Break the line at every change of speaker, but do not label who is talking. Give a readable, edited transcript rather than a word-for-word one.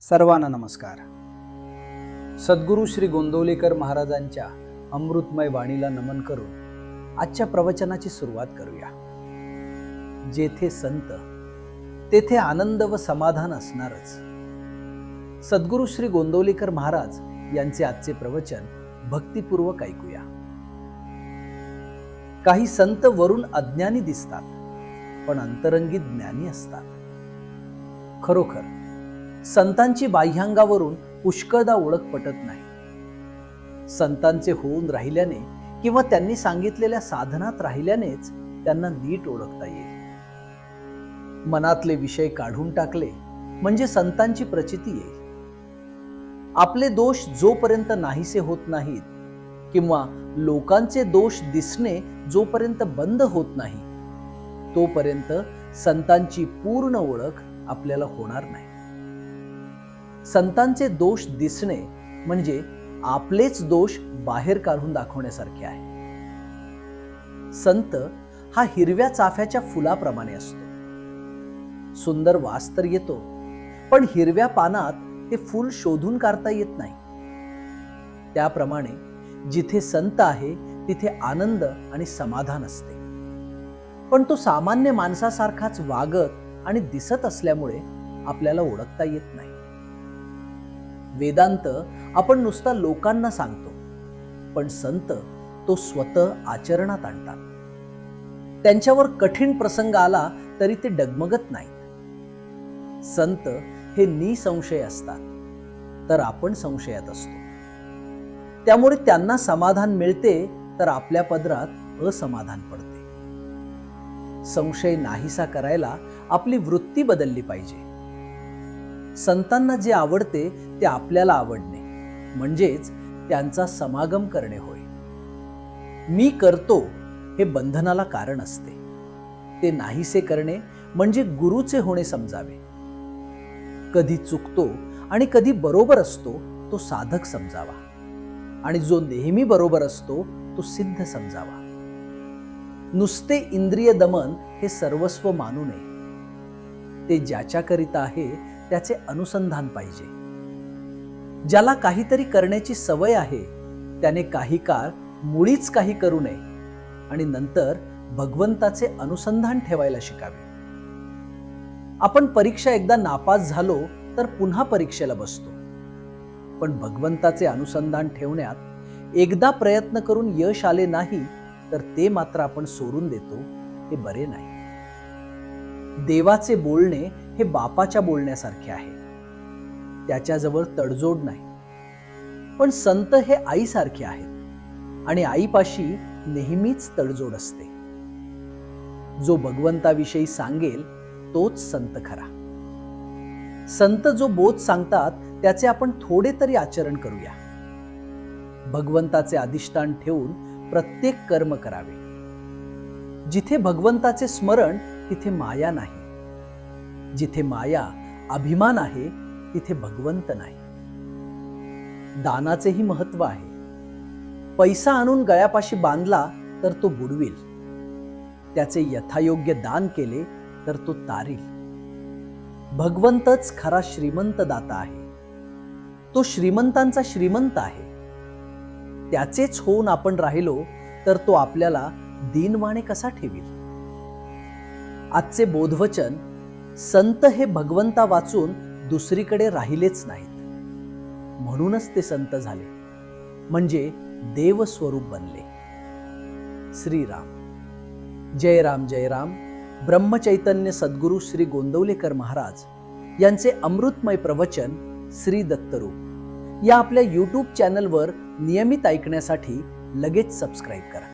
सर्वांना नमस्कार. सद्गुरू श्री गोंदवलेकर महाराजांच्या अमृतमय वाणीला नमन करून आजच्या प्रवचनाची सुरुवात करूया. जेथे संत तेथे आनंद व समाधान असणारच. सद्गुरू श्री गोंदवलेकर महाराज यांचे आजचे प्रवचन भक्तिपूर्वक ऐकूया. काही संत वरून अज्ञानी दिसतात पण अंतरंगी ज्ञानी असतात. खरोखर संतांची बाह्यांगावरून पुष्कळदा ओळख पटत नाही. संतांचे होऊन राहिल्याने किंवा त्यांनी सांगितलेल्या साधनात राहिल्यानेच त्यांना नीट ओळखता येईल. मनातले विषय काढून टाकले म्हणजे संतांची प्रचिती येईल. आपले दोष जोपर्यंत नाहीसे होत नाहीत किंवा लोकांचे दोष दिसणे जोपर्यंत बंद होत नाही तोपर्यंत संतांची पूर्ण ओळख आपल्याला होणार नाही. संतांचे दोष दिसणे म्हणजे आपलेच दोष बाहेर काढून दाखवण्यासारखे आहे. संत हा हिरव्या चाफ्याच्या फुलाप्रमाणे असतो. सुंदर वास तर येतो पण हिरव्या पानात ते फूल शोधून काढता येत नाही. त्याप्रमाणे जिथे संत आहे तिथे आनंद आणि समाधान असते. पण तो सामान्य माणसासारखाच वागत आणि दिसत असल्यामुळे आपल्याला ओळखता येत नाही. वेदांत आपण नुसता लोकांना सांगतो पण संत तो स्वतः आचरणात आणतात. त्यांच्यावर कठीण प्रसंग आला तरी ते डगमगत नाहीत. संत हे निसंशय असतात तर आपण संशयात असतो. त्यामुळे त्यांना समाधान मिळते तर आपल्या पदरात असमाधान पडते. संशय नाहीसा करायला आपली वृत्ती बदलली पाहिजे. संतांना जे आवडते ते आपल्याला आवडणे म्हणजेच त्यांचा समागम करणे होय. मी करतो हे बंधनाला कारण असते. ते नाहीसे करणे म्हणजे गुरुचे होणे समजावे. कधी चुकतो आणि कधी बरोबर असतो तो साधक समजावा आणि जो नेहमी बरोबर असतो तो सिद्ध समजावा. नुसते इंद्रिय दमन हे सर्वस्व मानू नये. ते ज्याच्याकरिता आहे त्याचे अनुसंधान पाहिजे. ज्याला काहीतरी करण्याची सवय आहे त्याने काही काळ मुळीच काही करू नये आणि नंतर भगवंताचे अनुसंधान ठेवायला शिकावे. आपण परीक्षा एकदा नापास झालो तर पुन्हा परीक्षेला बसतो. पण भगवंताचे अनुसंधान ठेवण्यात एकदा प्रयत्न करून यश आले नाही तर ते मात्र आपण सोडून देतो. हे बरे नाही. देवाचे बोलणे हे बापाच्या बोलण्यासारखे आहे. त्याच्याजवळ तडजोड नाही. पण संत हे आईसारखे आहेत आणि आईपाशी नेहमीच तडजोड असते. जो भगवंताविषयी सांगेल तोच संत खरा. संत जो बोध सांगतात त्याचे आपण थोडे तरी आचरण करूया. भगवंताचे अधिष्ठान ठेवून प्रत्येक कर्म करावे. जिथे भगवंताचे स्मरण तिथे माया नाही. जिथे माया अभिमान आहे तिथे भगवंत नाही. दानाचेही महत्व आहे. पैसा आणून गळ्यापाशी बांधला तर तो बुडविल. त्याचे यथायोग्य दान केले तर तो तारील. भगवंतच खरा श्रीमंत दाता आहे. तो श्रीमंतांचा श्रीमंत आहे. त्याचेच होऊन आपण राहिलो तर तो आपल्याला दीनवाणे कसा ठेवील. आजचे बोधवचन संत हे भगवंता वाचून दुसरीकडे राहिलेच नाहीत म्हणूनच ते संत झाले म्हणजे देवस्वरूप बनले. श्रीराम. जय राम जय राम. ब्रह्मचैतन्य सद्गुरू श्री गोंदवलेकर महाराज यांचे अमृतमय प्रवचन श्री दत्तरूप या आपल्या YouTube चॅनलवर नियमित ऐकण्यासाठी लगेच सबस्क्राईब करा.